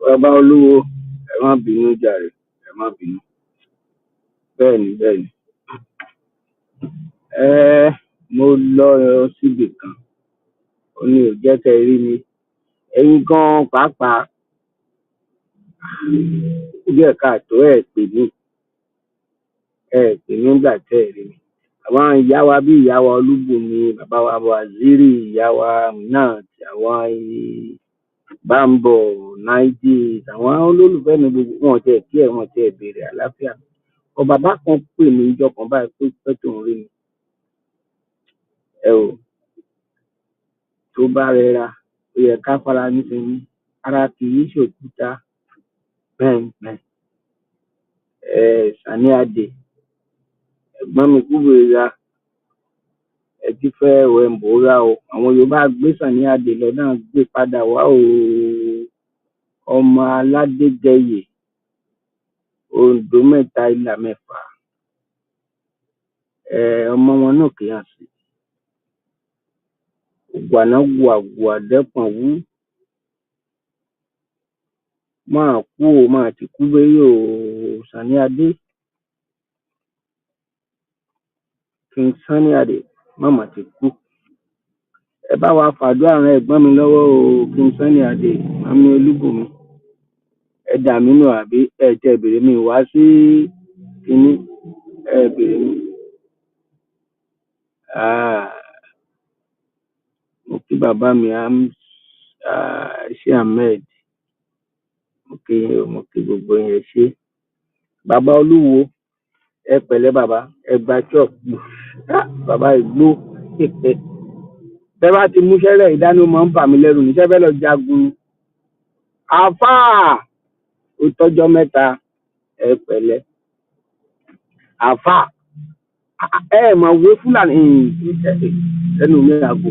Bàbá Olúwo, ẹ má bínú jàre, ẹ má bínú. Bẹ́ẹ̀ni. Mo lọ síbì kan, ó ní ò jẹ́ kẹ́ ẹ rí mi. Ẹ̀yin gan pàápàá díẹ̀ káàtó ẹ̀ pè mí nígbà tẹ́ ẹ̀ rí mi. Àwọn ìyá wa bí ìyá wa Olúbùnmi, bàbá wa Wàzírì, ìyá wa Aminat, àwọn Bámbọ̀, Náíjì, àwọn olólùfẹ́ mi gbogbo wọn tiẹ̀ kí ẹ̀ wọn tiẹ̀ béèrè àlàáfíà. Bàbá kan pè mí níjọ́ kan báyìí pé pẹ́ tó ń rí mi. Ẹ ò tó bá rẹra, ó yẹ ká fara nísinmi, ara kì í ṣòkúta. Bẹ́ẹ̀ Sàní Adé, ẹ̀gbọ́n mi Kúbèéra, ẹ ti fẹ́ wẹ̀ ń bòórá o. Àwọn Yorùbá gbé Sàní Adé lọ náà gbé padà wá o. Ọmọ Aládégẹyè, Oǹdó mẹ́ta ìlà mẹ́fà. Ọmọ wọn náà kì í hàn sí. Ògbàná gbùàgbùà dẹ́pọ̀n wú. Máa kú o, máa ti kú bẹ́yẹ o, Sàní Adé. King Sàní Adé, máma ti kú. Ẹ bá wa fàdúrà ràn ẹ̀gbọ́n mi lọ́wọ́ o, King Sàní Adé, Màmí Olúbùnmi. Ẹ dà mí nù àbí ẹ tẹ bèrè mi wá sí kíní, ẹ bèrè mi. Mo kí bàbá mi ṣé Ahmed, mo kí gbogbo yẹn ṣe. Bàbá Olúwo, ẹ pẹ̀lẹ́ bàbá, ẹ gba ṣọ́ọ̀pù. Bàbá ìgbó. Tẹ́ bá ti mú ṣẹ́lẹ̀ ìdáná máa ń bà mí lẹ́rù níṣẹ́ fẹ́ lọ jagun. Àfáà, ó tọ́jọ́ mẹ́ta, ẹ pẹ̀lẹ́. Àfáà, ẹ mọ̀ wé Fúlàní ẹnu mi àgò.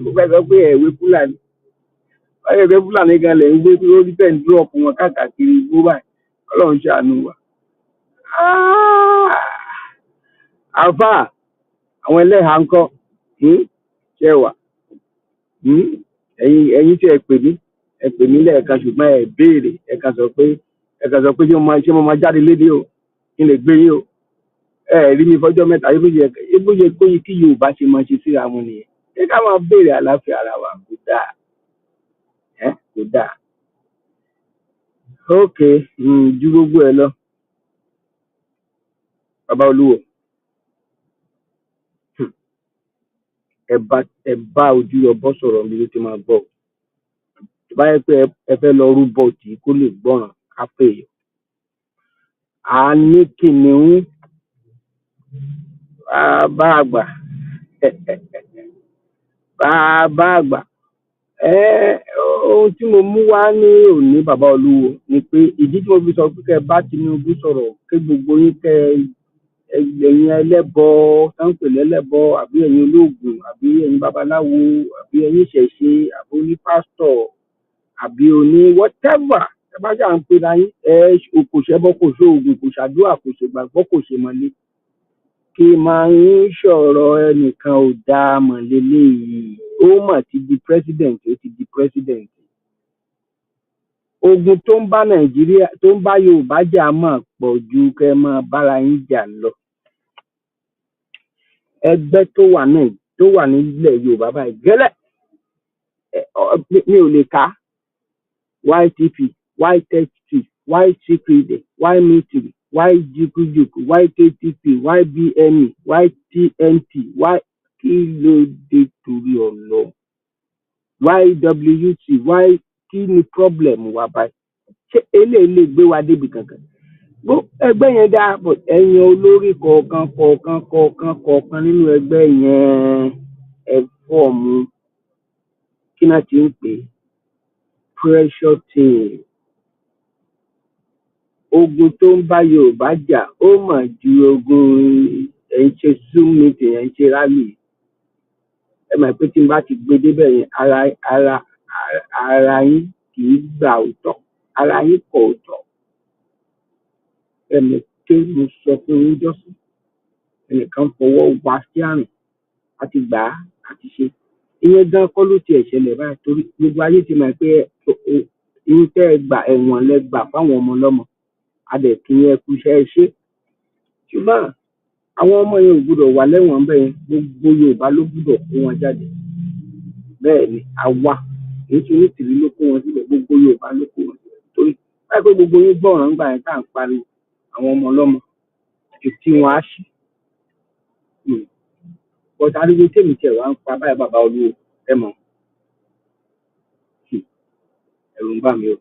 Mo fẹ́ sọ pé ẹ wé Fúlàní. Báyọ̀ pé Fúlàní gan lẹ̀ ń gbé tí ó rí tẹ̀ ń dúrọ̀pù wọn káàkiri igbó báyìí. Ọlọ́run ṣàánú wa. Àfáà, àwọn ẹlẹ́hàá ń kọ́ ṣe wà. Ẹ̀yin tí ẹ pè mí lẹ́ẹ̀kan ṣùgbọ́n ẹ béèrè ẹ̀ka sọ pé ṣé mo máa jáde lédè o kí n lè gbé yín o. Ẹ rí mi fọ́jọ́ mẹ́ta ibú yẹ kó yí kí Yorùbá ṣe máa ṣe síra wọn nìyẹn. Ṣé ká máa béèrè àlàáfíà ara wa kò dáa? Kò dáa. Ok, ju gbogbo ẹ lọ. Bàbá Olúwo, ẹ bá ojú ọbọ sọ̀rọ̀ mi ló ti máa gbọ́. Tó bá yẹ pé ẹ fẹ́ lọ rúbọ tí kó lè gbọ́ràn ká pè é. A ní kìnìún bàbá àgbà. Bàbá àgbà. Ohun tí mo mú wá ní òní bàbá Olúwo ni pé ìdí tí mo fi sọ pé kẹ́ bá Tinubu sọ̀rọ̀ kí gbogbo yín ẹ̀yin ẹlẹ́bọ sáńpè lẹ́lẹ́bọ àbí ẹ̀yin olóògùn àbí ẹ̀yin babaláwo àbí ẹ̀yin ìṣẹ̀ṣe àbí oní pásítọ̀ àbí oní whatever ẹ bá ṣáà ń pè láyé kò ṣẹbọ kò ṣoògùn kò ṣàdúrà kò ṣègbàgbọ́ kò ṣèmọ̀lé kí máa ń sọ̀rọ̀ ẹnìkan ò dáa mọ̀ lélẹ́yìí ó mà ti di president ó ti di president. Ogun tó ń bá Nàìjíríà tó ń bá Yorùbá jà máa pọ̀ ju kẹ́ máa bára yín jà lọ. Ẹgbẹ́ tó wà nílẹ̀ Yorùbá báyìí gẹ́lẹ́ mi ò lè kà YTP, YTT, YCPD, YMITRI, YJUKUJUKU, YKTP, YBME, YTNT, kí ló dé torí ọ̀nà YWC, kí ni problem wà báyìí? Ṣé eléyìí lè gbé wa débi kankan? Ẹgbẹ́ yẹn dáa bọ̀ ẹ̀yin olórí kọ̀ọ̀kan nínú ẹgbẹ́ yẹn ẹ fọ́ọ̀mù kí náà ti ń pè pressure team. Ogun tó ń bá Yorùbá jà ó mà ju ogun ẹ̀ ń ṣe Zoom meeting ẹ̀ ń ṣe rally. Ẹ mọ̀ pé tí n bá ti gbé débẹ̀ yẹn ara yín kì í gbà òótọ́ ara yín kọ̀ òótọ́. Ẹnì ké mo sọ fún yín jọ́sìn ẹnìkan fọwọ́ wá sí àrùn àti gbà á àti ṣe ìyẹn gan kọ́ ló tiẹ̀ ṣẹlẹ̀ báyìí torí gbogbo ayé ti mọ̀ pé ìyẹn tẹ́ ẹ gbà ẹ̀wọ̀n lẹ gbà fáwọn ọmọ ọlọ́mọ adẹ̀ kí yẹn kú iṣẹ́ ẹ ṣe ṣùgbọ́n àwọn ọmọ yẹn ò gbúdọ̀ wà lẹ́wọ̀n bẹ́ẹ̀ gbogbo Yorùbá ló gbúdọ̀ kó wọn jáde bẹ́ẹ̀ ni àwa èyí tí onítìrí ló kó wọn síbẹ̀ gbogbo Yorùbá ló kó wọn síbẹ̀ torí báyìí pé gbogbo yín gbọ́ràn ńgbà yẹn tá à ń pariwo àwọn ọmọ ọlọ́mọ tí wọn á ṣì bọ́tà ariwo tèmi tiẹ̀ wá ń pa báyìí bàbá Olúwo ẹ mọ̀ ẹ̀rù ń bà mí o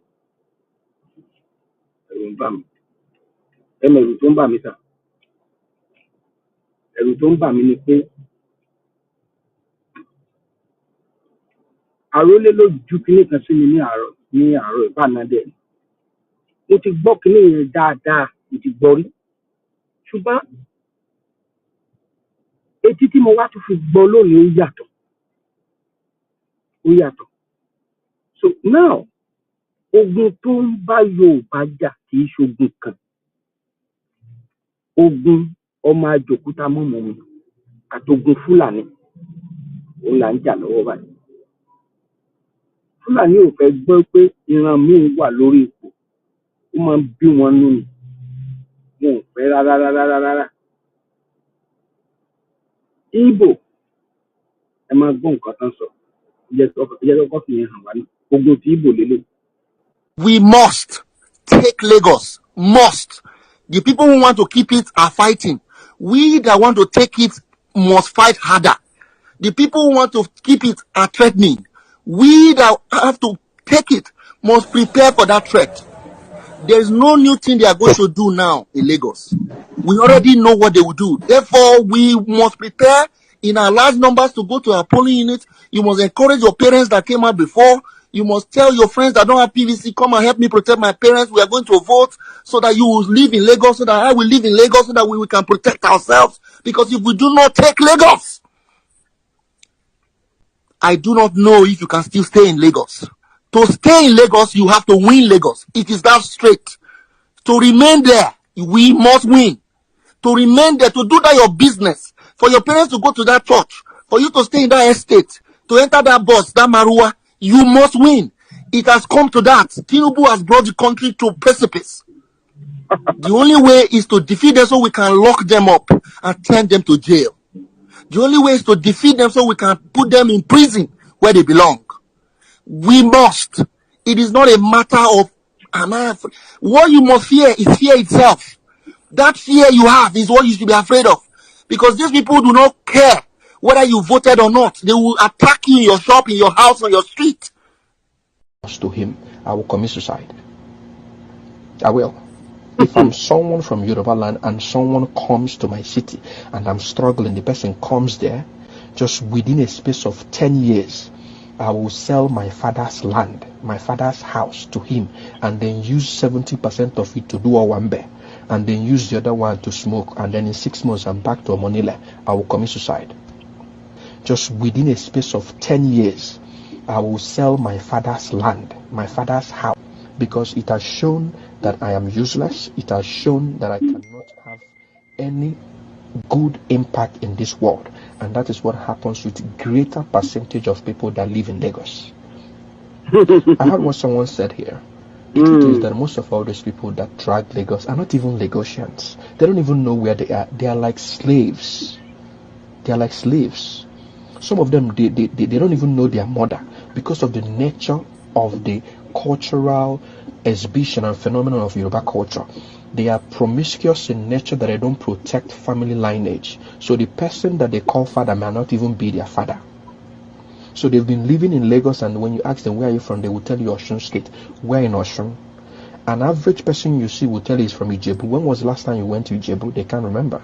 ẹ̀rù ń bà mí ẹ mọ̀ ẹ̀rù tó ń bà mí sà ẹ̀rù tó ń bà mí ni pé àrólé ló ju kinní kan sí mi ní àárọ̀ ìbánadẹ mo ti gbọ́ kinní yẹn dáadáa mo ti gbọ́ rí ṣùgbọ́n etí tí mo wá tún fi gbọ́ lónìí ó yàtọ̀ so now ogun tó ń bá Yorùbá jà kì í ṣogun kan ogun ọmọ àjòkúta mọ́mọ́ mi àtogun Fúlàní òun là ń jà lọ́wọ́ báyìí Fúlàní ò fẹ́ gbọ́ pé ìran míì wà lórí ipò ó máa ń bí wọn nú ni wọn ò fẹ́ rárá Ìgbò ẹ máa gbọ́ nǹkan tán sọ ìjẹ́ kọ́kọ́ fi hàn wá ní ogun tí Ìgbò lélẹ̀. We must take Lagos. Must. The people who want to keep it are fighting. We that want to take it must fight harder. The people who want to keep it are threatening. We that have to take it must prepare for that threat. There is no new thing they are going to do now in Lagos. We already know what they will do. Therefore, we must prepare in our large numbers to go to our polling unit. You must encourage your parents that came out before. You must tell your friends that don't have PVC, come and help me protect my parents. We are going to vote so that you will live in Lagos, so that I will live in Lagos, so that we can protect ourselves. Because if we do not take Lagos, I do not know if you can still stay in Lagos. To stay in Lagos, you have to win Lagos. It is that straight. To remain there, we must win. To remain there, to do that your business, for your parents to go to that church, for you to stay in that estate, to enter that bus, that Marua, you must win. It has come to that. Tinubu has brought the country to precipice. The only way is to defeat them so we can lock them up and send them to jail. The only way is to defeat them so we can put them in prison where they belong. We must. It is not a matter of what you must fear is fear itself. That fear you have is what you should be afraid of. Because these people do not care whether you voted or not. They will attack you in your shop, in your house, on your street. To him, I will commit suicide. I will. If I'm someone from Yoruba land and someone comes to my city and I'm struggling, the person comes there, just within a space of 10 years, I will sell my father's land, my father's house to him, and then use 70% of it to do Owambe, and then use the other one to smoke, and then in 6 months I'm back to Omonile. I will commit suicide. Just within a space of 10 years, I will sell my father's land, my father's house, because it has shown that I am useless. It has shown that I cannot have any good impact in this world. And that is what happens with greater percentage of people that live in Lagos. I heard what someone said here. The truth is that most of all these people that drag Lagos are not even Lagosians. They don't even know where they are. They are like slaves. They are like slaves. Some of them, they don't even know their mother because of the nature of the cultural exhibition and phenomenon of Yoruba culture. They are promiscuous in nature, that they don't protect family lineage. So the person that they call father may not even be their father. So they've been living in Lagos, and when you ask them where are you from, they will tell you Osun State. Where in Osun? An average person you see will tell you he's from Ijebu. When was the last time you went to Ijebu? They can't remember.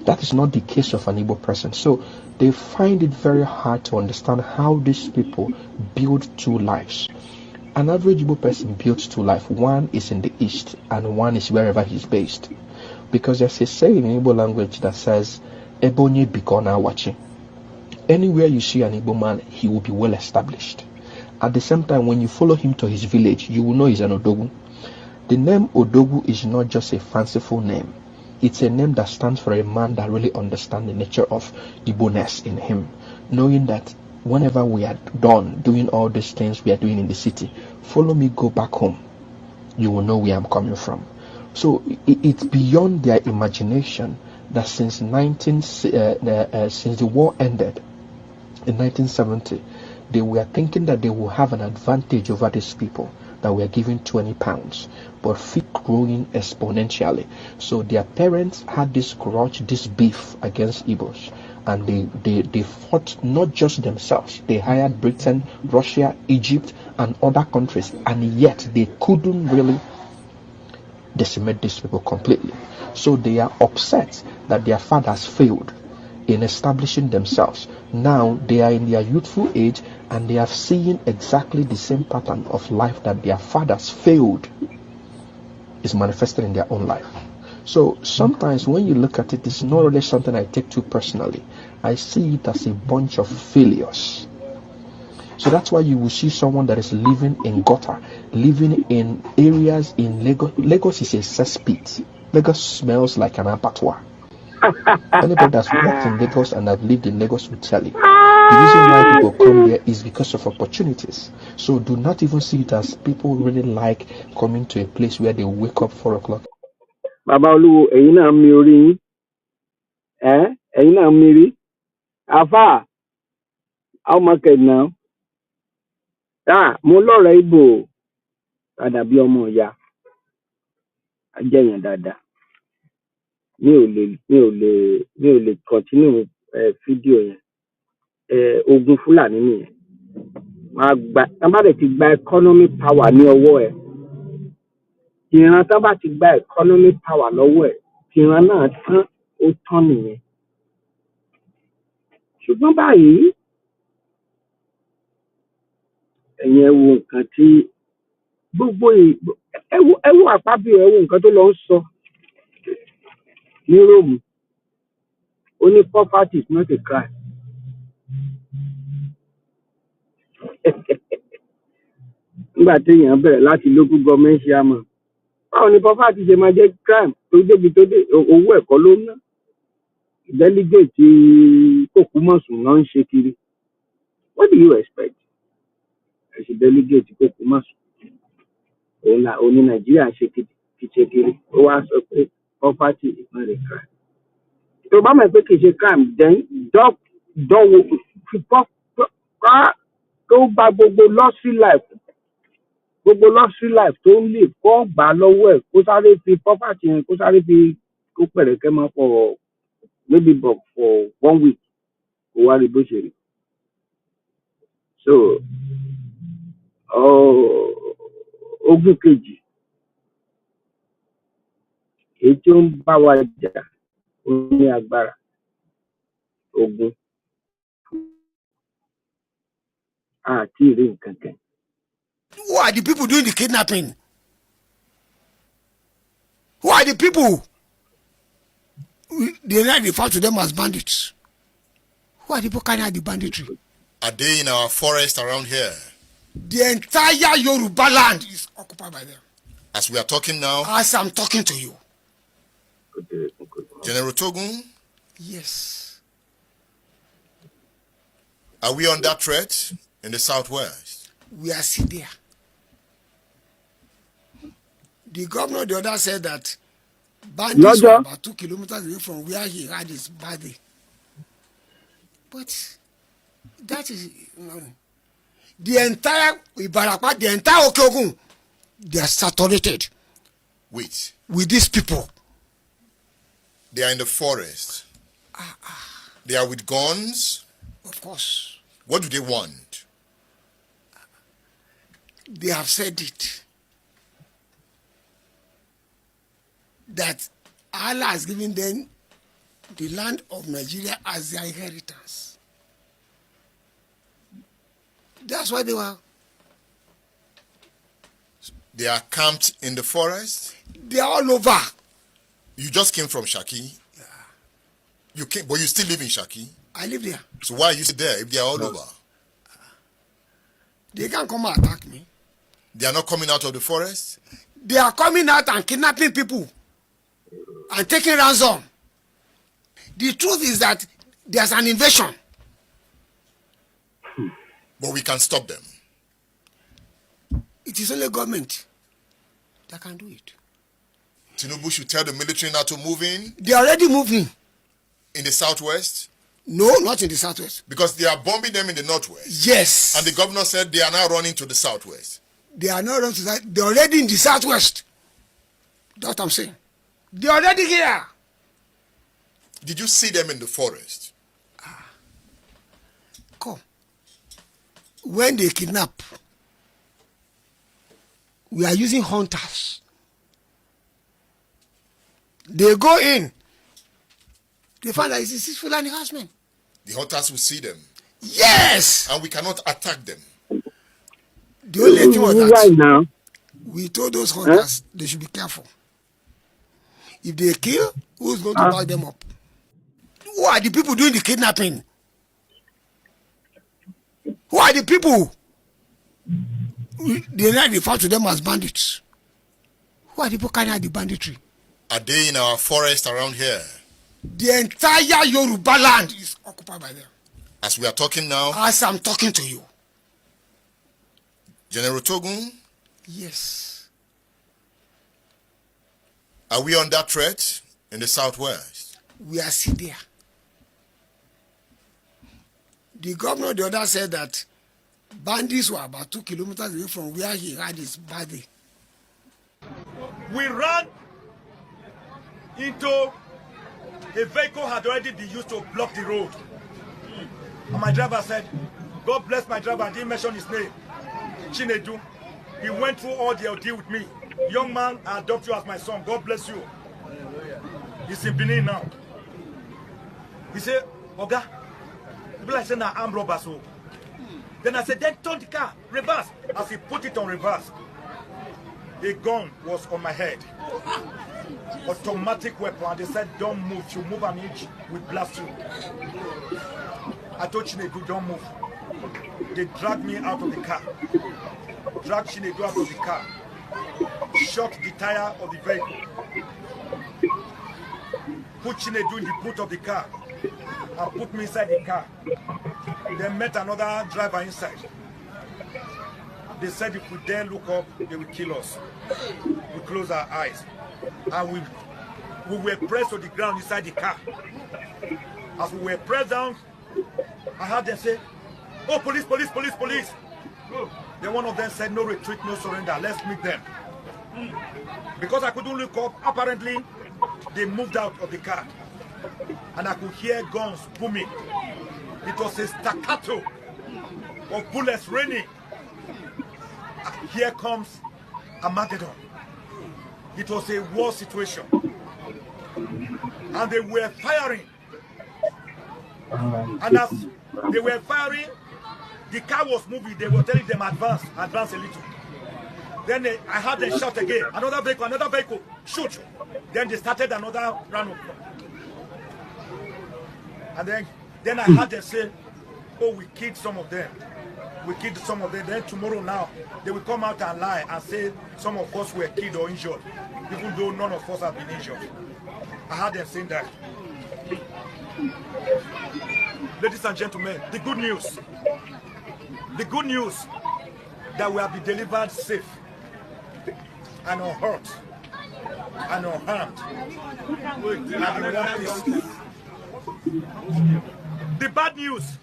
That is not the case of an Igbo person. So they find it very hard to understand how these people build two lives. An average Igbo person builds two lives. One is in the east and one is wherever he's based. Because there's a saying in Igbo language that says, Ebonye bikona wachi. Anywhere you see an Igbo man, he will be well established. At the same time, when you follow him to his village, you will know he's an Odogu. The name Odogu is not just a fanciful name. It's a name that stands for a man that really understands the nature of Igbo-ness in him. Knowing that whenever we are done doing all these things we are doing in the city, follow me, go back home. You will know where I'm coming from. So it's beyond their imagination that since the war ended in 1970, they were thinking that they will have an advantage over these people that were given 20 pounds, but feet growing exponentially. So their parents had this grudge, this beef against Igbos, and they fought not just themselves. They hired Britain, Russia, Egypt, and other countries, and yet they couldn't really decimate these people completely. So they are upset that their fathers failed in establishing themselves. Now they are in their youthful age and they have seen exactly the same pattern of life that their fathers failed is manifested in their own life. So sometimes when you look at it, it's not really something I take too personally. I see it as a bunch of failures. So that's why you will see someone that is living in gutter, living in areas in Lagos. Lagos is a cesspit. Lagos smells like an abattoir. Anybody that's worked in Lagos and have lived in Lagos will tell you. The reason why people come there is because of opportunities. So do not even see it as people really like coming to a place where they wake up 4 o'clock. Bàbá Oluwo, ẹ̀yin náà mi orí yín. Ẹ̀yin náà mi rí. Alfa, how market now? Mo lọ́rẹ̀ẹ́ Ìgbò padà bí ọmọ ìyá. Ajẹ́yàn dáadáa. Mi ò lè continue fídíò yẹn. Ogun Fulani nìyẹn. Tán bá dẹ̀ ti gba economic power ní ọwọ́ ẹ̀. Ìran tán bá ti gba economic power lọ́wọ́ ẹ̀. Ìran náà tán, ó tán nìyẹn. Ṣùgbọ́n báyìí, ẹ̀yin ẹ wo nǹkan tí gbogbo ẹ wo Àpábíò, ẹ wo nǹkan tó lọ ń sọ ní Róòmù. Ó ní poverty is not a crime. Nígbà tí èèyàn bẹ̀rẹ̀ láti local government chairman, báwo ni poverty ṣe máa jẹ́ crime tó débi tó dé? Owó ẹ̀kọ́ ló ná. Delegate Kòkúmọ̀sùn náà ń ṣe kiri. What do you expect? Ẹ ṣe delegate Kòkúmọ̀sùn. Òun ní Nàìjíríà ṣe kiri. Ó wá sọ pé poverty is not a crime. Tó bá mọ̀ pé kì í ṣe crime, then dánwò tó bá gbogbo luxury life tó ń lè kọ́ gbà lọ́wọ́ ẹ̀, kó sáré fi poverty yẹn, kó sáré fi kó pẹ̀rẹ̀kẹ́ mọ́ for maybe for 1 week, kó wá rí bó ṣe rí. So ogun kejì èyí tí ó ń bá wa jà ó ní agbára. Ogun àti ìrí nǹkan kan. Who are the people doing the kidnapping? Who are the people? They refer to them as bandits. Who are the people carrying out the banditry? Are they in our forest around here? The entire Yoruba land is occupied by them. As we are talking now? As I'm talking to you. General Togun? Yes. Are we under threat in the southwest? We are still there. The governor the other said that bandits were about 2 kilometers away from where he had his body. But that is the entire Ibarapa, the entire Okeogun, they are saturated. Wait. With these people. They are in the forest. They are with guns. Of course. What do they want? They have said it. That Allah has given them the land of Nigeria as their inheritance. That's why they were. They are camped in the forest? They are all over. You just came from Shaki? Yeah. You came, but you still live in Shaki? I live there. So why are you there if they are all over? They can't come and attack me. They are not coming out of the forest? They are coming out and kidnapping people and taking ransom. The truth is that there's an invasion. But we can stop them. It is only government that can do it. Tinubu should tell the military not to move in. They are already moving. In the southwest? No, not in the southwest. Because they are bombing them in the northwest. Yes. And the governor said they are now running to the southwest. They are not running to that. They are already in the southwest. That's what I'm saying. They are already here. Did you see them in the forest? Come. When they kidnap, we are using hunters. They go in. They find that it's Fulani housemen. The hunters will see them. Yes. And we cannot attack them. The only thing was Right that now. we told those hunters they should be careful. If they kill, who's going to back them up? Who are the people doing the kidnapping? Who are the people? They now refer to them as bandits. Who are the people carrying out the banditry? Are they in our forest around here? The entire Yoruba land is occupied by them. As we are talking now? As I'm talking to you. General Togun? Yes. Are we under threat in the southwest? We are still there. The governor the other said that bandits were about 2 kilometers away from where he had his body. We ran into a vehicle had already been used to block the road. And my driver said, God bless my driver, and didn't mention his name. Chinedu. He went through all the ordeal with me. Young man, I adopt you as my son. God bless you. He's in Benin now. He said, Oga, people like saying that armed robbers. So. Then I said, then turn the car, reverse. As he put it on reverse, a gun was on my head. Automatic weapon, and they said, don't move. If you move an inch, we blast you. I told Chinedu, don't move. They dragged me out of the car. Dragged Chinedu out of the car. Shot the tire of the vehicle. Put Chinedu in the boot of the car. And put me inside the car. Then met another driver inside. They said if we dare look up, they will kill us. We close our eyes. And we were pressed to the ground inside the car. As we were pressed down, I heard them say, oh, police, police, police, police. Then one of them said, no retreat, no surrender, let's meet them. Because I couldn't look up, apparently, they moved out of the car. And I could hear guns booming. It was a staccato of bullets raining. Here comes Armageddon. It was a war situation. And they were firing. And as they were firing, the car was moving. They were telling them advance a little. Then I heard them shout again, another vehicle, shoot. Then they started another round of. And then I heard them say, oh, we killed some of them. We killed some of them. Then tomorrow now, they will come out and lie and say some of us were killed or injured, even though none of us have been injured. I heard them saying that. Ladies and gentlemen, the good news that we have been delivered safe and unhurt and unharmed and in one piece. The bad news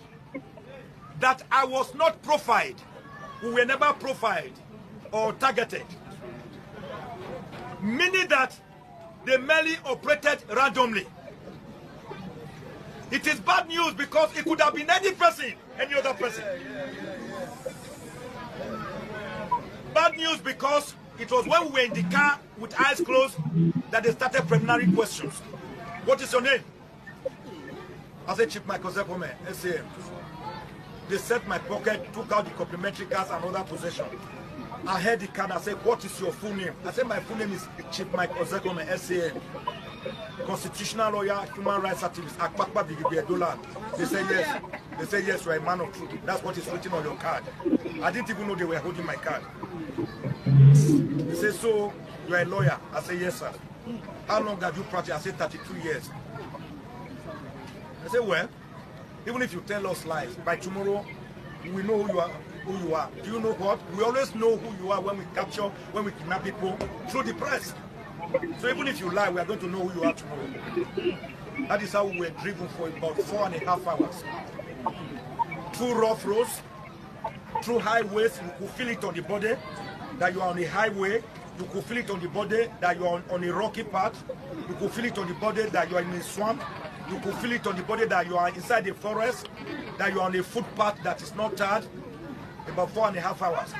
that I was not profiled, we were never profiled or targeted, meaning that they merely operated randomly. It is bad news because it could have been any person, any other person. Bad news because it was when we were in the car with eyes closed that they started preliminary questions. What is your name? I said, Chief Michael Zepome, SAM. They set my pocket, took out the complimentary cards and other possession. I heard the card, I said, what is your full name? I said, my full name is Chief Michael Zepome, SAM. Constitutional lawyer, human rights activist, Akpakpa Bigibiadola. They said yes. They said yes, you are a man of truth. That's what is written on your card. I didn't even know they were holding my card. They said, so you are a lawyer? I said, yes, sir. How long have you practiced? I said, 32 years. I said, well, even if you tell us lies, by tomorrow we know who you are. Do you know what? We always know who you are when we capture, when we kidnap people through the press. So even if you lie, we are going to know who you are tomorrow. That is how we were driven for about 4.5 hours. Through rough roads, through highways, you could feel it on the body that you are on a highway. You could feel it on the body that you are on a rocky path. You could feel it on the body that you are in a swamp. You could feel it on the body that you are inside the forest, that you are on a footpath that is not tarred. About 4.5 hours.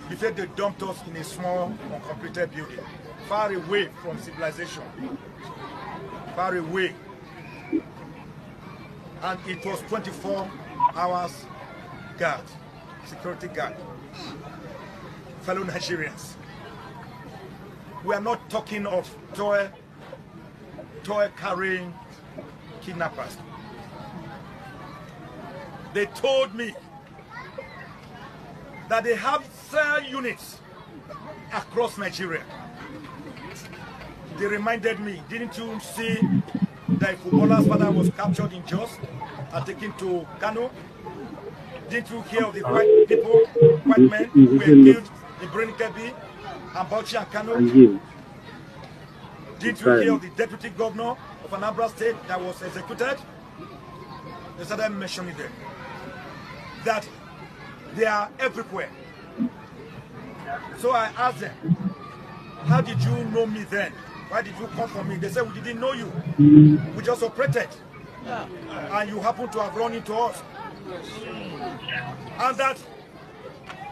Before they dumped us in a small, uncompleted building, far away from civilization. Far away. And it was 24 hours guard, security guard. Fellow Nigerians, we are not talking of toy carrying kidnappers. They told me that they have cell units across Nigeria. They reminded me, didn't you see that Kubola's father was captured in Jos and taken to Kano? Didn't you hear of the white people, white men who were killed in Brunikebi and Bauchi and Kano? Didn't you hear of the deputy governor of Anambra State that was executed? They started mentioning them. That they are everywhere. So I asked them, how did you know me then? Why did you come for me? They said, we didn't know you. We just operated. And you happen to have run into us. And that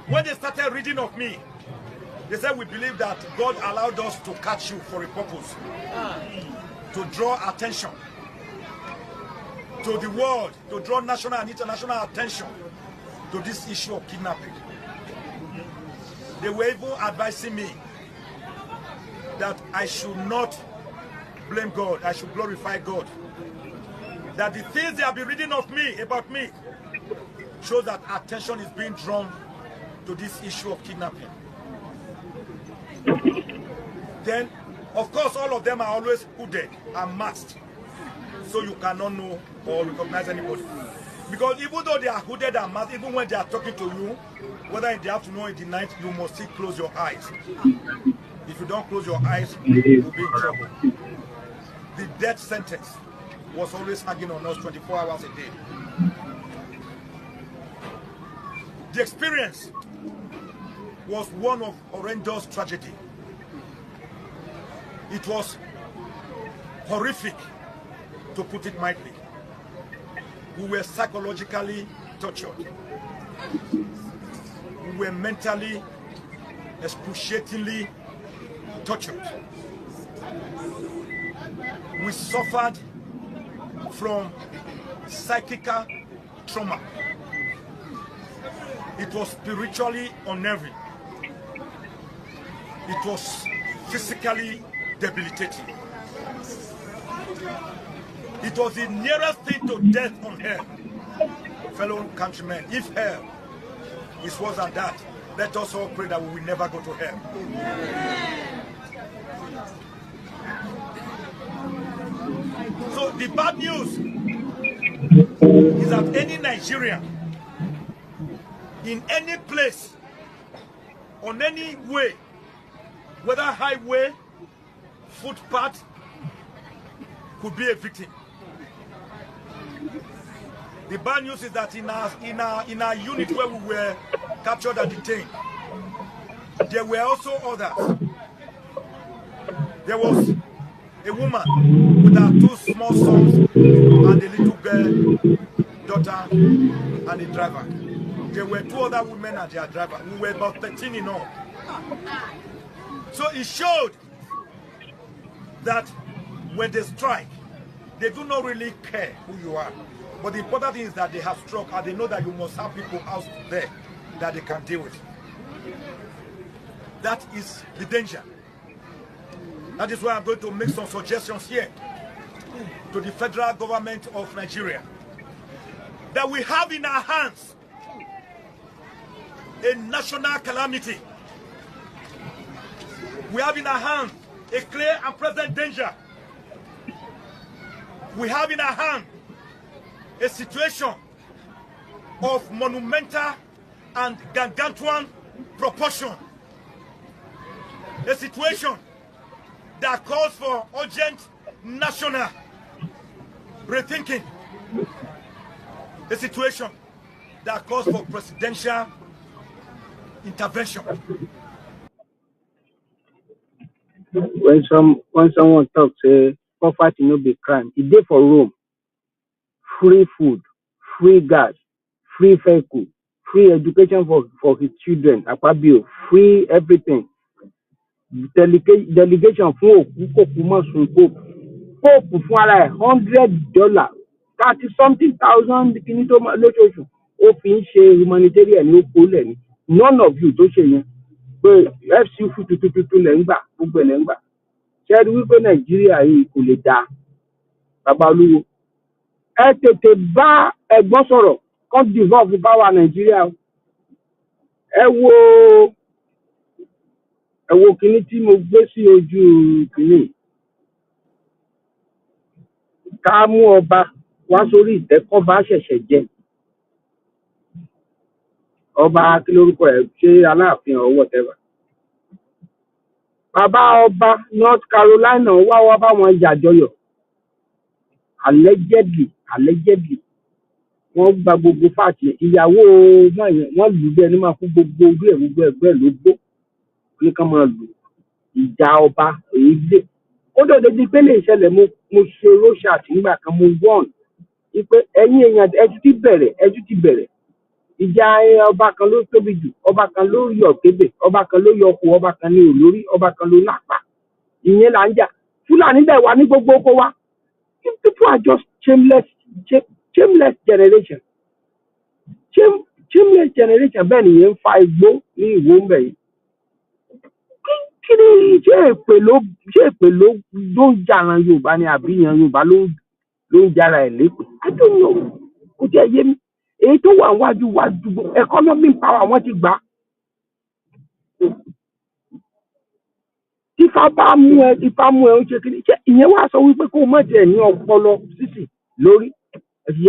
when they started reading of me, they said, we believe that God allowed us to catch you for a purpose. To draw attention to the world, to draw national and international attention to this issue of kidnapping. They were even advising me that I should not blame God, I should glorify God. That the things they have been reading of me, about me, shows that attention is being drawn to this issue of kidnapping. Then, of course, all of them are always hooded and masked, so you cannot know or recognize anybody. Because even though they are hooded and masked, even when they are talking to you, whether in the afternoon or in the night, you must still close your eyes. If you don't close your eyes, you will be in trouble. The death sentence was always hanging on us 24 hours a day. The experience was one of horrendous tragedy. It was horrific, to put it mildly. We were psychologically tortured. We were mentally, excruciatingly tortured. We suffered from psychical trauma. It was spiritually unnerving. It was physically debilitating. It was the nearest thing to death on earth. Fellow countrymen, if hell is worse than that, let us all pray that we will never go to hell. So the bad news is that any Nigerian in any place, on any way, whether highway, footpath, could be a victim. The bad news is that in our unit where we were captured and detained, there were also others. There was a woman with her 2 small sons and a little girl, daughter, and a driver. There were 2 other women and their driver. We were about 13 in all. So it showed that when they strike, they do not really care who you are. But the important thing is that they have struck and they know that you must have people out there that they can deal with. That is the danger. That is why I'm going to make some suggestions here to the federal government of Nigeria. That we have in our hands a national calamity. We have in our hands a clear and present danger. We have in our hand a situation of monumental and gargantuan proportion. A situation that calls for urgent national rethinking. A situation that calls for presidential intervention. When someone talks, poverty no be crime. It dey for Rome. Free food, free gas, free vehicle, free education for his children, Akpabio, free everything. Delegation fún òkú kòkú mọ̀ sùn pope fún ara ẹ̀ $100 30-something thousand kìíní tó lóṣooṣù ó fi ń ṣe humanitarian ní ó kó lẹ̀ ní none of you tó ṣe yẹn pé fc fún tuntun lẹ̀ ń gbà gbogbo ẹ̀ lẹ̀ ń gbà ṣẹ́ẹ́rì wípé nàìjíríà yìí kò lè dáa bàbá olúwo ẹ tètè bá ẹ̀gbọ́n sọ̀rọ̀ kan devolve power nàìjíríà ẹ wo kìíní tí mo gbé sí ojú kìíní ká mú ọba wá sórí ìtẹ́kọ́ bá ṣẹ̀ṣẹ̀ jẹ ọba kí lórúkọ ẹ̀ ṣe aláàfin or whatever bàbá ọba North Carolina wá báwọn jàjọyọ̀ allegedly wọ́n gba gbogbo fáàtì ìyàwó wọ́n lù bẹ́ẹ̀ ní máa fún gbogbo orí ẹ̀ gbogbo ẹgbẹ́ ló gbó ní ká máa lù ìjà ọba èyí lè ó dòde di pé lè ṣẹlẹ̀ mo ṣe róṣàt nígbà kan mo wọ́n wípé ẹ̀yin èèyàn ẹjú ti bẹ̀rẹ̀ ìjà ọba kan ló tóbi jù ọba kan ló yọ kébè ọba kan ló yọ kù ọba kan ní olórí ọba kan ló lápá ìyẹn là ń jà Fúlàní dẹ̀ wà ní gbogbo oko wa people are just shameless generation bẹ́ẹ̀ nìyẹn ń fa igbó ní ìwó ń bẹ̀ yìí kí ni ṣé èpè ló ń jàrán Yorùbá ni àbí ìyẹn Yorùbá ló ń jára ẹ̀ lépè I don't know kò jẹ́ yé mi èyí tó wà wájú economic power wọ́n ti gbà ifá mú ẹ ń ṣe kí ni ìyẹn wá sọ wípé kó má tiẹ̀ ní ọpọlọ sísì lórí ẹtì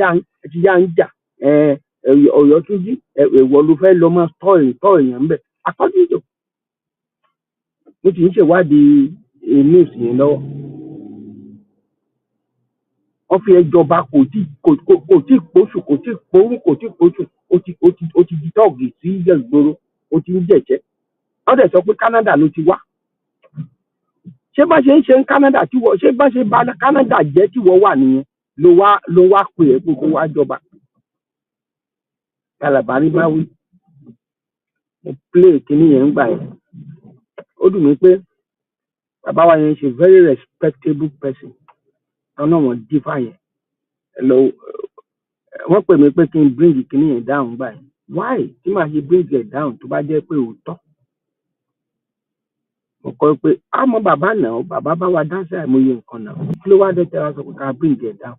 yá ń jà Ọ̀yọ́ tún jí èèwọ̀ ló fẹ́ lọ máa tọ́ èèyàn ń bẹ̀ àkọ́jújò mo ti ń ṣèwádìí news yẹn lọ́wọ́ wọ́n fi ẹjọba kò tí pósù kò tí porú kò tí pósù ó ti di tọ́ọ̀gì sí ìgboro ó ti ń jẹ̀jẹ́ wọ́n dẹ̀ sọ pé Canada ló ti wá ṣé bá ṣe ń ṣe ń Canada ṣé bá ṣe bá Canada jẹ́ tí wọ́n wà nìyẹn ló wá pè é gbogbo wá jọba Kalabari bá wí mo play kíní yẹn ń gbà yẹn ó dùn mí pé bàbá wa yẹn ṣe very respectable person ọ̀nà wọn dífà yẹn wọ́n pè mí pé kí n bring kíní yẹn down gbà yẹn why tí màá ṣe bring it down tó bá jẹ́ pé òótọ́ mo kọ́ pé àmọ́ bàbá náà bàbá bá wa dá sí àìmọye nǹkan náà kí ló wá dé tẹ́lá sọ pé ká bring it down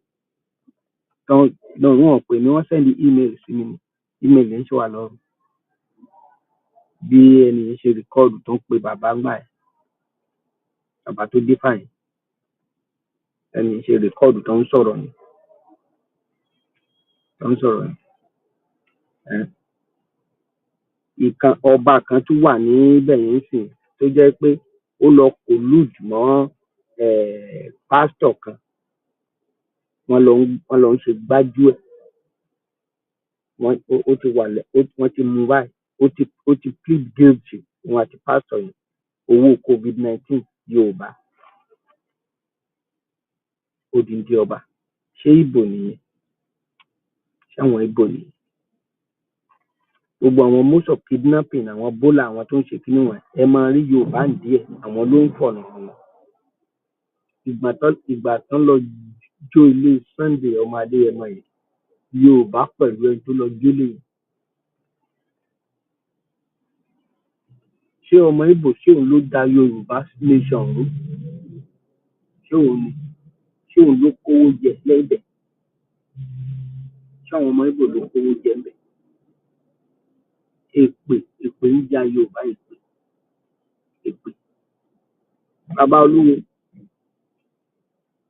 tán wọ́n pè mí wọ́n send email sí mi email yẹn ṣe wà lọ́rùn bí ẹnìyẹn ṣe rìkọ́ọ̀dù tó ń pe bàbá ńgbà yẹn bàbá tó dé fàyè ẹnìyẹn ṣe rìkọ́ọ̀dù tó ń sọ̀rọ̀ yẹn ìkan ọba kan tún wà níbẹ̀ yẹn sìn tó jẹ́ pé ó lọ collude mọ́ pásítọ̀ kan wọ́n lọ ń ṣe gbájú ẹ̀ wọ́n ti mú báyìí ó ti plead guilty wọn àti pásítọ̀ yẹn owó COVID-19 Yorùbá odindi ọba ṣé Ìgbò nìyẹn ṣé àwọn Ìgbò nìyẹn gbogbo àwọn most of kidnapping àwọn bólà àwọn tó ń ṣe kíní wọn ẹ máa rí Yorùbá díẹ̀ àwọn ló ń fọ̀nà wọn ìgbà tán lọ jó ilé Sunday ọmọ Adéyẹmọ yìí Yorùbá pẹ̀lú ẹni tó lọ jólè yìí ṣé ọmọ Ìgbò ṣé òun ló da Yorùbá nation rú ṣé òun ló kówó jẹ lẹ́bẹ̀ ṣé àwọn ọmọ Ìgbò ló kówó jẹ lẹ́bẹ̀ èpè ń ja Yorùbá èpè bàbá Olúwo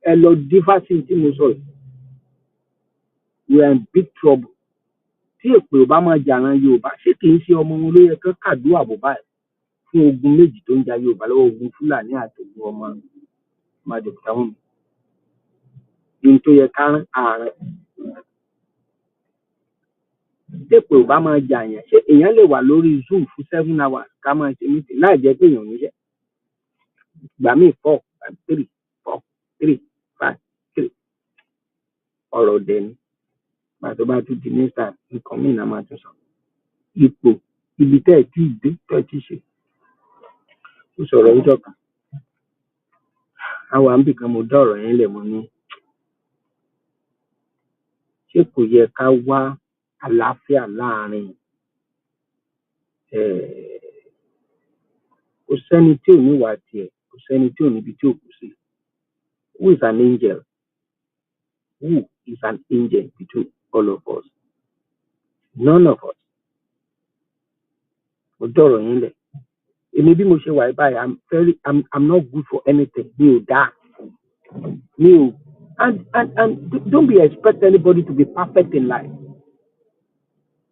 ẹ lọ dífá sí tí mo sọ yìí we are in big trouble tí èpè ò bá máa jàrán Yorùbá ṣé kì í ṣe ọmọ wọn ló yẹ kán kàdúrà bò báyìí fún ogun méjì tó ń ja Yorùbá lọ́wọ́ ogun Fúlàní àti ogun ọmọ Màjèkúta wọn ní tó yẹ ká ààrẹ tèpè ò bá máa jà yẹn ṣé èèyàn lè wà lórí Zoom fún 7 hours ká máa ṣe meeting láì jẹ́ pé èèyàn níṣẹ́ ìgbà míì 4 3 4 3 5 3 ọ̀rọ̀ dẹ̀ ni pàtó bá tún di next time nǹkan míì náà máa tún sọ ipò ibi tẹ́ ẹ̀ tí ì dé tẹ́ ẹ̀ tí ì ṣe ó sọ̀rọ̀ ọjọ́ kan àwọn àǹbì kan mo dá ọ̀rọ̀ yẹn lẹ̀ mọ́ ní ṣé kò yẹ ká wá àlàáfíà láàrin kò sẹ́ni tí ò ní wà tiẹ̀ kò sẹ́ni tí ò níbi tí ò kù sí who is an angel between all of us none of us mo dá ọ̀rọ̀ yẹn lẹ̀ èmi bí mo ṣe wà báyìí I'm not good for anything mi ò dáa mi ò and don't be expect anybody to be perfect in life.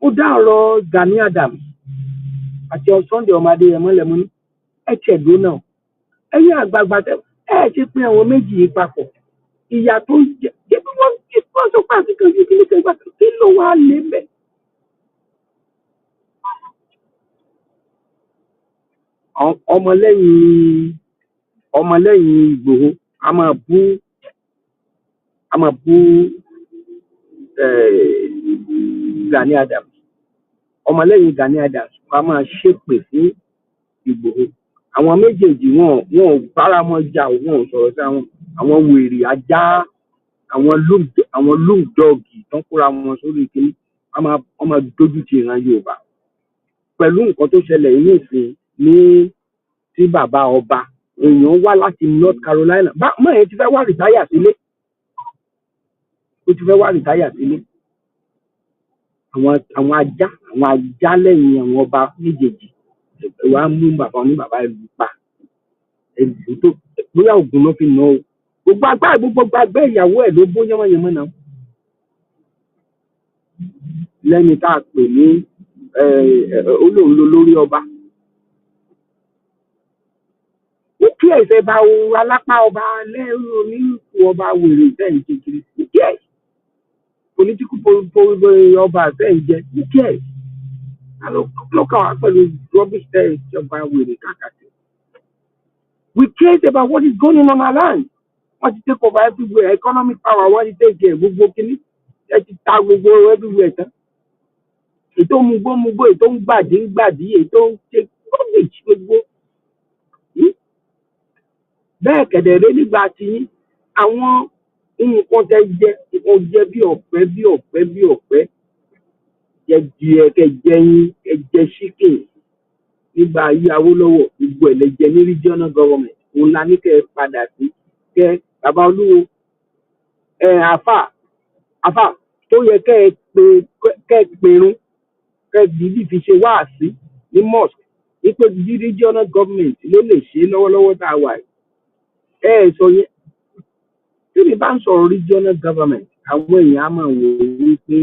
Ó dá ọ̀rọ̀ Gani Adams àti Sunday ọmọdé yẹn mọ́lẹ̀ mú ní ẹ̀ṣẹ̀dó náà ẹ̀yìn àgbààgbà tẹ ẹ̀ ṣe pé àwọn méjì yìí papọ̀ ìyà tó ń jẹ bí wọ́n sọ pé àti kanjú kí ní kẹgbà kí ló wá lé bẹ́ẹ̀. ọmọlẹ́yìn Ìgbòho a máa bú Gani Adams ọmọlẹ́yìn Gani Adams a máa ṣépè fún Ìgbòho àwọn méjèèjì wọn ò bára wọn jà wọn ò sọ̀rọ̀ sí àwọn wèrè ajá àwọn lóńdọ́ọ̀gì tó ń kóra wọn sórí kìíní wọ́n máa dójú ti ìran Yorùbá pẹ̀lú nǹkan tó ṣẹlẹ̀ yìí nìsín ní tí bàbá ọba èèyàn wá láti North Carolina mọ́ èyí ti fẹ́ wá rìtáyà sílé àwọn ajá lẹ́yìn àwọn ọba méjèèjì wà á mú bàbá oníbàbá ìlú pa ẹ̀lú tó bóyá ògùn ló fi nà ó gbogbo agbá ìyàwó ẹ̀ ló bó yánmọ́yánmọ́ náà lẹ́ni tá a pè ní olóòlò lórí ọba ó kí ẹ̀sẹ̀ bá o alápá ọba lẹ́rù onílùkù ọba wèrè bẹ́ẹ̀ kékeré ó kí ẹ̀ political ọba bẹ́ẹ̀ jẹ́ ó kí ẹ̀ lọ́kàn wá pẹ̀lú rubbish tẹ́ ìjọba wèrè káàkiri. We care about what is going on our land. Wọ́n ti take over everywhere economic power wọ́n ti take care gbogbo kìíní ẹ ti ta gbogbo everywhere tán. Ètò mugbó ètò ń gbàdí ètò ń ṣe rubbish gbogbo. Bẹ́ẹ̀ kẹ̀dẹ̀rẹ́ nígbà tí àwọn nǹkan tẹ jẹ bí ọ̀pẹ jẹ díẹ̀ kẹjẹ chicken nígbà ayé Awólọ́wọ̀ gbogbo ẹ̀ lẹ́jẹ̀ ní regional government òun la ní kẹ́ ẹ padà sí kẹ́ bàbá Olúwo àfà tó yẹ kẹ́ ẹ pèrún kẹ́ ẹ dìídì fi ṣe wáàsí ní mosque wípé bí regional government ló lè ṣe lọ́wọ́lọ́wọ́ tá a wà sọ yẹn tí mi bá ń sọ̀rọ̀ regional government àwọn èèyàn á máa wò ó wípé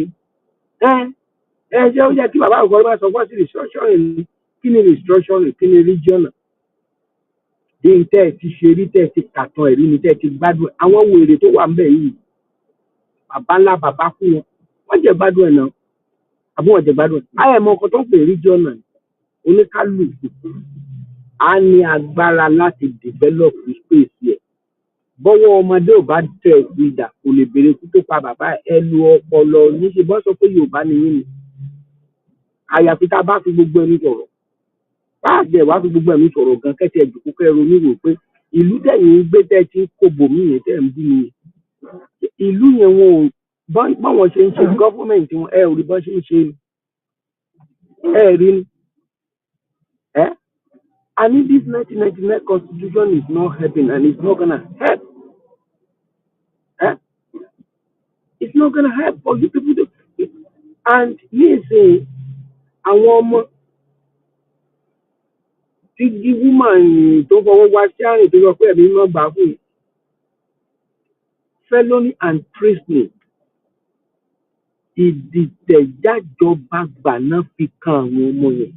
ṣé ó yẹ kí bàbá àgọ́ bá sọ fún sí restructuring kí ni restructuring kí ni regional bí tẹ́ ẹ ti ṣe rí tẹ́ ẹ ti kàtàn ẹ̀rí ni tẹ́ ẹ ti gbádùn àwọn wèrè tó wà ń bẹ̀ yìí bàbá ńlá bàbá fún wọ́n jẹ́ gbádùn ẹ̀ náà àbí wọ́n jẹ́ gbádùn ẹ̀ ayẹ̀mọ́ ọkọ̀ tó ń pè regional oníkálùkù á ní agbára láti develop space yẹ bọ́wọ́ ọmọdé ò bá tẹ̀ ìdà kò lè béèrè kú tó pa bàbá ẹ lu ọpọlọ níṣẹ́ bọ́ sọ pé Yorùbá ni yín ni àyàfi tá a bá fi gbogbo ẹni sọ̀rọ̀ bá a jẹ́ wá fi gbogbo ẹni sọ̀rọ̀ gan kẹ́tì ẹ̀dùnkú kẹ́rù oníwò pé ìlú tẹ̀yìn ń gbé tẹ́ ti ń kóbò mí yẹn tẹ́ ń bí mi ìlú yẹn wọn ò báwọn ṣe ń ṣe gọ́fúmẹ̀ntì wọn ẹ ò rí bọ́ ṣe ń ṣe ẹ rí ni I mean, this 1999 constitution is not helping and it's not gonna help. It's not gonna help for you people to. And me say, àwọn ọmọ tí di woman tó fọwọ́ wá sí àrùn tó yọ pé ẹ̀mí mọ́ gbà fún felony and treason ìdìtẹ̀jájọba gbà náà fi kan àwọn ọmọ yẹn.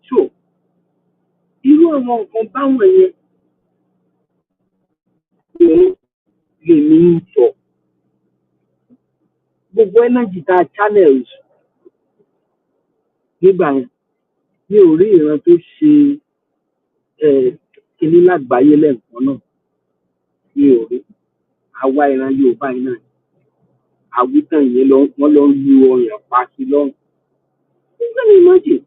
So irú àwọn nǹkan báwọn yẹn lèmi ń sọ. Gbogbo energy ta channels nígbà yẹn mi ò rí ìran tó ṣe kinní lágbàáyé lẹ́ẹ̀kan náà, mi ò rí. Àwa ìran Yorùbá yìí náà àwítàn yẹn wọ́n lọ ń lu ọyàn pa sí lọ́rùn. Nígbà ní imagine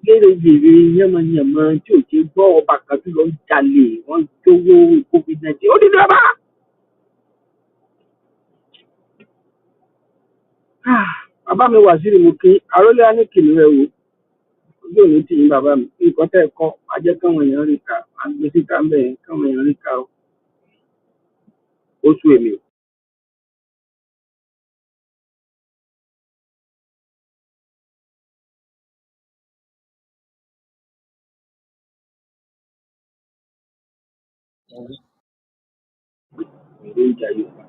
lérè-yèrè yánmọ̀yánmọ̀ tí ò ṣe gbọ́ ọba kan tó lọ ń jalè wọ́n jówó COVID-19 ó dídú ọba. Bàbá mi wà sí ìmùkí àrólé á ní kìnìún ẹ̀ wò ojú òní tì yín bàbá mi nǹkan tẹ́ ẹ kọ́ á jẹ́ káwọn èèyàn rí ká á gbé síta ń bẹ̀ yẹn káwọn èèyàn rí ká ó sú èmi o. Ìlú ìjà Yorùbá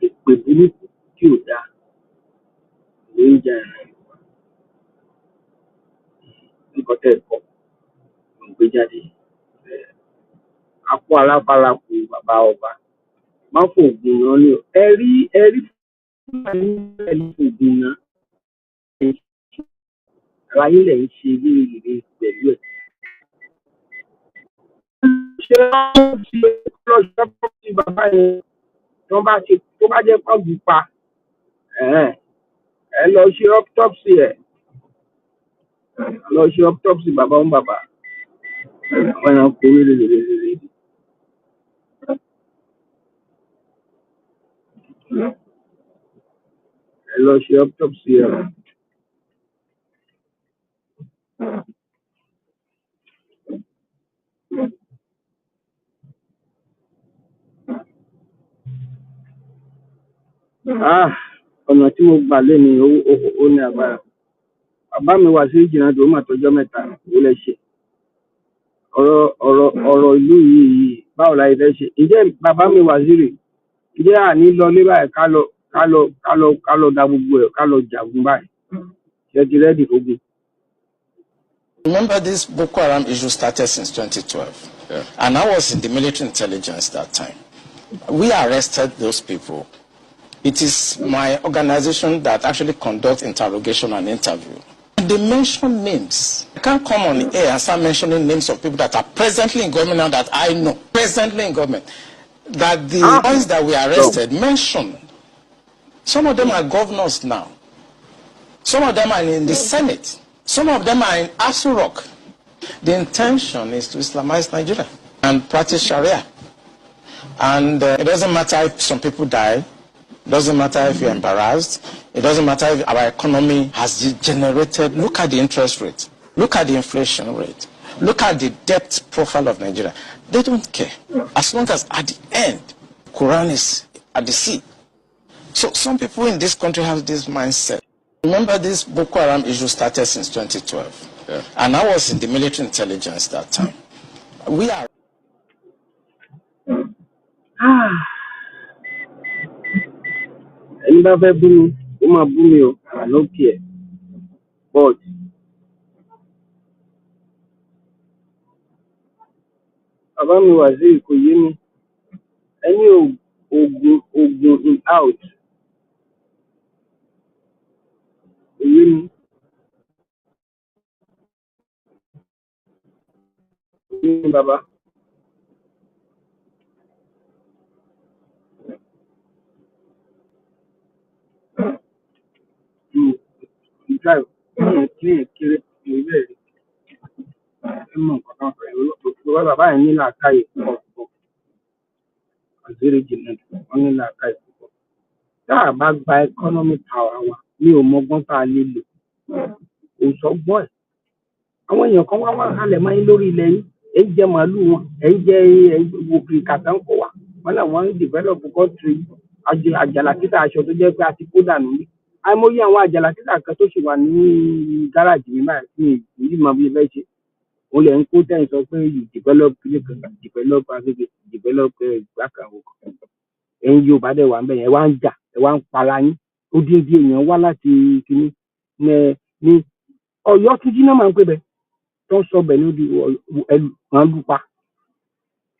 èpè burúkú tí ò dáa ìlú ìjà ìrìn nǹkan tẹ́ ẹ kọ́ ló ń gbé jáde. Akó aláfarakù bàbá ọba má fògùn náà ni ẹ̀rí Fulani ẹ̀rí fògùn náà ara yín lẹ̀ ń ṣe léèrè pẹ̀lú ẹ̀. Ṣé wọ́n ti lọ́jọ́ tí bàbá yẹn tó bá jẹ́ pọ́ọ̀gù pa ẹ lọ ṣe autopsy ẹ̀ lọ ṣe autopsy bàbá ń bàbá àwọn ẹranko rere. Ẹ lọ ṣe autopsy ẹ̀. Ọ̀nà tí mo gbà lẹ́nu ó ní agbára. Bàbá mi wà sí ìjìnà tó mà tọjọ́ mẹ́ta ó lè ṣe. Ọ̀rọ̀ ìlú yìí báwo la fẹ́ ṣe? Ǹjẹ́ bàbá mi wà sí rè? Ǹjẹ́ àní lọ lé báyìí ká lọ da gbogbo ẹ̀ ká lọ jagun báyìí? Ṣé ti rẹ́dì ogun? Remember, this Boko Haram issue started since 2012. Yeah. And I was in the military intelligence that time. We arrested those people. It is my organization that actually conducts interrogation and interview. They mention names. I can't come on the air and start mentioning names of people that are presently in government now that I know. Presently in government. That the ones that we arrested mentioned. Some of them are governors now. Some of them are in the Senate. Some of them are in Asu Rock. The intention is to Islamize Nigeria and practice Sharia. And it doesn't matter if some people die. It doesn't matter if you're embarrassed. It doesn't matter if our economy has degenerated. Look at the interest rate. Look at the inflation rate. Look at the debt profile of Nigeria. They don't care. As long as at the end, Quran is at the sea. So some people in this country have this mindset. Remember, this Boko Haram issue started since 2012. Yeah. And I was in the military intelligence that time. We are... Ẹni bá fẹ́ bú mi, ó máa bú mi o, àná kí ẹ̀. But bàbá mi wà sí kò yé mi. Ẹni oògùn in out. Kò yé mi. Kò yé mi bàbá. Drive kí kéré ìwé ẹ̀ ẹ mọ̀ nǹkan kan fẹ́ bàbá yẹn ní làákàyè púpọ̀ àzírí jìnnà wọ́n ní làákàyè púpọ̀. Tá a bá gba economic power wa mi ò mọgbọ́n tá a lè lò kò sọ́gbọ́n ẹ̀. Àwọn èèyàn kan wá halẹ̀ mọ́ yín lórí ilẹ̀ yìí ẹ̀ ń jẹ màálù wọn ẹ̀ ń jẹ òkè kàtà ń kọ̀ wá wọn làwọn ń develop country àjàlá títà aṣọ tó jẹ́ pé a ti kó dànù ní. àìmọye àwọn àjàlá títà kan tó ṣì wà ní gáràjì mi báyìí tí èyí mọ bí ẹ fẹ́ ṣe òun lẹ̀ ń kó tẹ̀ ń sọ pé you develop kílé kan develop agbègbè develop ìgbàkàwò ẹ̀yin Yorùbá dẹ̀ wà ń bẹ̀ yẹn ẹ wá ń jà ẹ wá ń para yín odindi èèyàn wá láti kíní ní Ọ̀yọ́ Túnjí náà máa ń pè bẹ́ẹ̀ tó ń sọ bẹ̀ ní odi wọn lù pa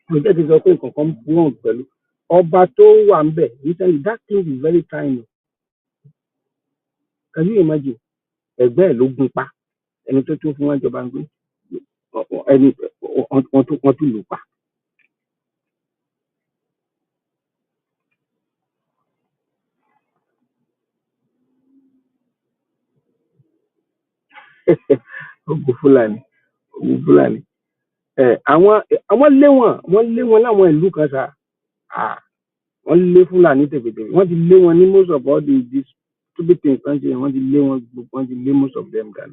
mo jẹ́ ti sọ pé nǹkan kan wrong pẹ̀lú ọba tó wà ń bẹ̀ recently that thing is very tiny can you imagine ẹgbẹ́ ẹ̀ ló gun pa ẹni tó fún wọn jọba ń gbé ẹni wọ́n tún lù pa. Ogun Fulani àwọn lé wọn láwọn ìlú kan sá wọ́n lé Fulani tẹ̀gbẹ̀tẹ̀gbẹ̀ wọ́n ti lé wọn ní most of all the stupid things kan ṣe wọ́n ti lé wọn gbogbo wọ́n ti lé most of them down.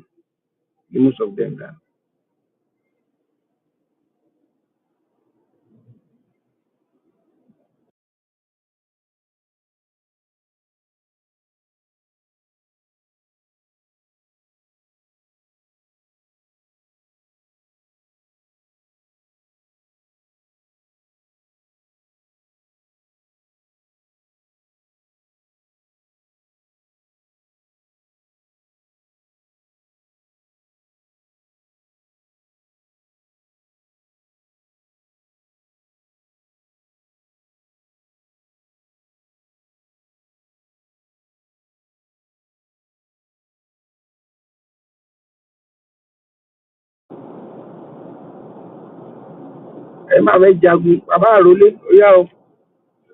Ẹ máa fẹ́ jagun bàbá àròlé ó yá o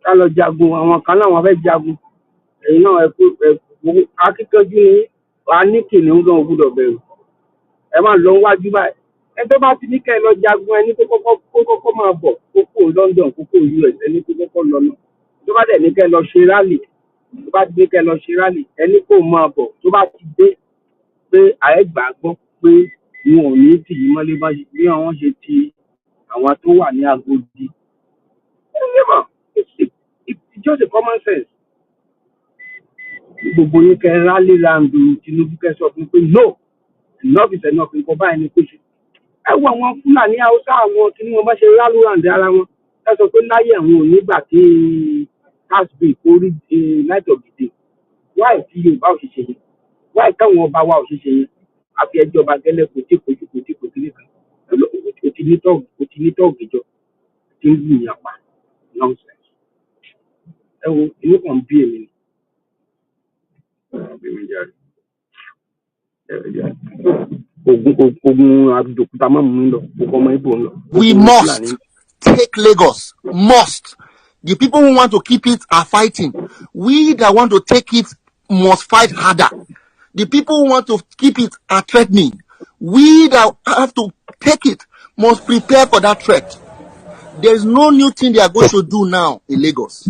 ká lọ jagun àwọn kan náà wọ́n fẹ́ jagun èyí náà akíkanjú ni wàá ní kìnìún gan ògbúdọ̀ bẹ̀rù ẹ máa lọ wájú báyìí ẹ tó bá ti ní kẹ́ ẹ lọ jagun ẹni tó kọ́kọ́ máa bọ̀ kókó London kókó US ẹni tó kọ́kọ́ lọ náà tó bá dẹ̀ ní kẹ́ ẹ lọ ṣe rally ẹni kó máa bọ̀ tó bá ti dé pé àẹ́gbàá gbọ́ pé wọn ò ní tì í mọ́lé bí wọ́n ṣe ti àwọn tó wà ní Agodi it's just a common sense gbogbo yín kẹ rally round Tinubu kẹ sọ fún pé no enough is enough nǹkan báyìí ni kò ṣe ẹ wo àwọn Fúlàní Haúsá àwọn kí ni wọn bá ṣe rally round ara wọn ẹ sọ pé láyé àwọn ò nígbà tí tax bill orí night of the day why tí Yorùbá ò ṣe ṣe yẹn why táwọn ọba wa ò ṣe ṣe yẹn àfi ẹjọba gẹ́lẹ́ kò tí nìkan kò tí ní tọ́ọ̀gì jọ tí ń gbìyànjú pa nonsense ẹ wo inú kan bí èmi ni ogun àdòkúta máa mú lọ gbogbo ọmọ Ìgbò lọ. We must take Lagos. Must. The people who want to keep it are fighting. We that want to take it must fight harder. The people who want to keep it are threatening. We that have to take it must prepare for that threat. There is no new thing they are going to do now in Lagos.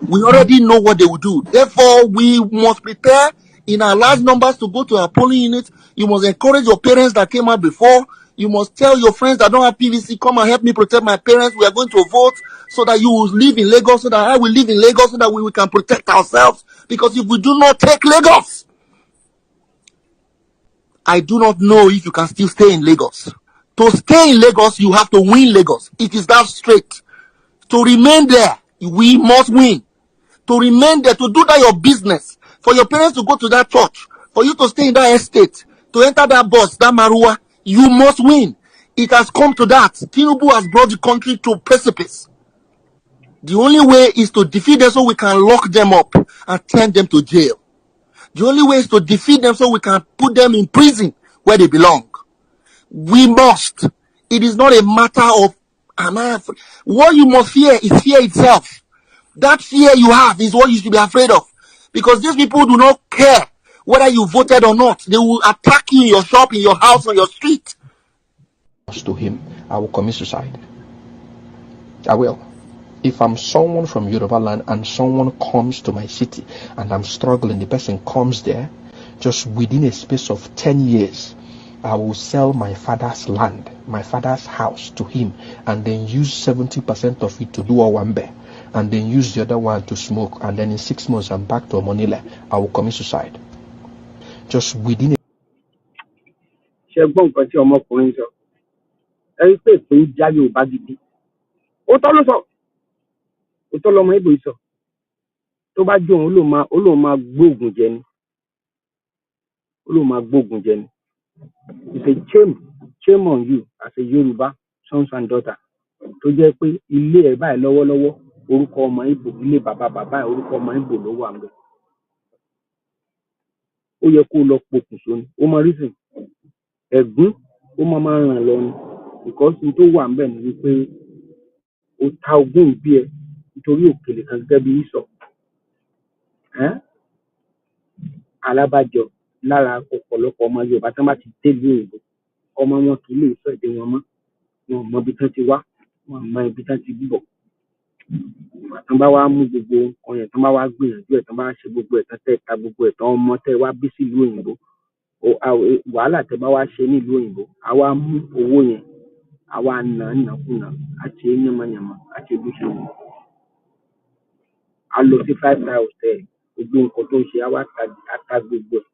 We already know what they will do. Therefore, we must prepare in our large numbers to go to our polling unit. You must encourage your parents that came out before. You must tell your friends that don't have PVC, come and help me protect my parents. We are going to vote so that you will live in Lagos, so that I will live in Lagos, so that we can protect ourselves. Because if we do not take Lagos, I do not know if you can still stay in Lagos. To stay in Lagos, you have to win Lagos. It is that straight. To remain there, we must win. To remain there, to do that your business, for your parents to go to that church, for you to stay in that estate, to enter that bus, that Marua, you must win. It has come to that. Tinubu has brought the country to precipice. The only way is to defeat them so we can lock them up and send them to jail. The only way is to defeat them so we can put them in prison where they belong. We must. It is not a matter of what you must fear is fear itself. That fear you have is what you should be afraid of. Because these people do not care whether you voted or not. They will attack you in your shop, in your house, on your street. To him, I will commit suicide. I will. If I'm someone from Yoruba land and someone comes to my city and I'm struggling, the person comes there, just within a space of 10 years, I will sell my father's land, my father's house to him, and then use 70% of it to do Owambe, and then use the other one to smoke, and then in 6 months I'm back to Omonile. I will commit suicide. just within ṣe gbọ́ nǹkan tí ọmọkùnrin sọ ẹ rí pé èpè ń já Yorùbá gidi ó tọ́ ló sọ ó tọ́ lọmọ Ìgbò sọ tó bá jó òun ó lóun máa gbóògùn jẹ ni ó lóun máa gbóògùn jẹ ni it's a shame on you as a Yorùbá sons and daughters tó jẹ́ pé ilé ẹ̀ báyìí lọ́wọ́lọ́wọ́ orúkọ ọmọ Ìgbò ilé bàbá ẹ̀ orúkọ ọmọ Ìgbò ló wà ńbẹ̀ ó yẹ kó lọ pokùnso ni ó mọ reason ẹ̀gún ó máa ràn lọ ni because n tó wà ńbẹ̀ ni wípé ó ta ogún ìbí ẹ nítorí òkèlè kan gẹ́gẹ́ bí ìsọ alábàjọ lára ọ̀pọ̀lọpọ̀ ọmọ Yorùbá tí wọ́n bá ti délùú òyìnbó ọmọ wọn kì í lè sọ èdè wọn mọ́ wọn mọ ibi tán ti wá wọn mọ ibi tán ti bọ̀ tán bá wá mú gbogbo nǹkan yẹn tán bá wá gbìyànjú ẹ̀ tán bá ṣe gbogbo ẹ̀ tán tẹ́ ta gbogbo ẹ̀ tán ọmọ tẹ́ wá bí sílùú òyìnbó wàhálà tẹ́ bá wá ṣe nílùú òyìnbó á wá mú owó yẹn á wá nàkúnà á ṣe yánmayànmá á ṣe bó ṣe wù á lọ sí 5-star hotel gbogbo nǹkan tó ń ṣe á wá ta gbogbo ẹ̀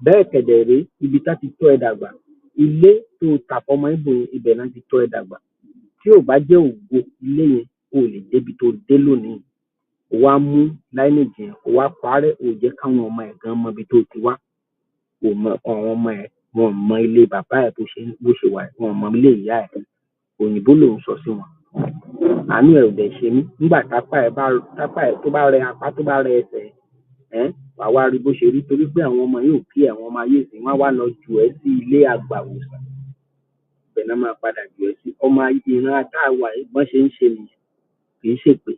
bẹ́ẹ̀ kẹ̀dẹ̀ rèé ibi tá ti tọ́ ẹ dàgbà ilé tó tà fọmọ Ìgbò yẹn ibẹ̀ náà ti tọ́ ẹ dàgbà tí ò bá jẹ́ ògo ilé yẹn o lè débi tó dé lónìí o wá mú láìnèjì yẹn o wá parẹ́ o jẹ́ káwọn ọmọ ẹ̀ gan mọ ibi tó ti wá o mọ àwọn ọmọ ẹ̀ wọn mọ ilé bàbá ẹ̀ bó ṣe wà wọn mọ ilé ìyá ẹ̀ òyìnbó lòún sọ sí wọn àánú ẹ̀ ò dẹ̀ ṣe mí nígbà tápá ẹ̀ tó bá rẹ apá tó bá rẹ ẹsẹ̀ wàá wá rí bó ṣe rí torí pé àwọn ọmọ yóò kí àwọn ọmọ ayé ìsìn wọn wá lọ jù ẹ́ sí ilé àgbàwòsàn ibẹ̀ náà máa padà jù ẹ́ sí ọmọ ìran àtàwà ìbọn ṣe ń ṣe nìyẹn kì í ṣèpè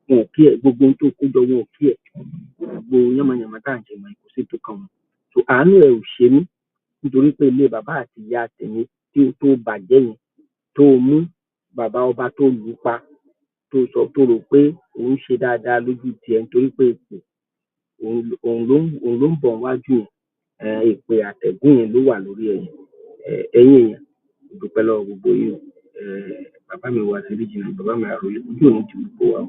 wọn ò kí ẹ gbogbo ohun tó kó jọ wọn ò kí ẹ gbogbo yánmayànmá tá à ń ṣe mọ kò sí tó kàn wọn tó àánú ẹ ò ṣe mí nítorí pé ilé bàbá àti ìyá tèmi tí ó tó bàjẹ́ yẹn tó mú bàbá ọba tó lù ú pa tó sọ tó rò pé òun ṣe dáadáa lójú tiẹ̀ nítorí pé èpè òun ló ń bọ̀ wájú yẹn èpè àtẹ̀gùn yẹn ló wà lórí ẹ̀yìn èèyàn dúpẹ́ lọ́wọ́ gbogbo yìí bàbá mi wà sí ríjìnà bàbá mi àròlé ojú òní ti gbogbo wa.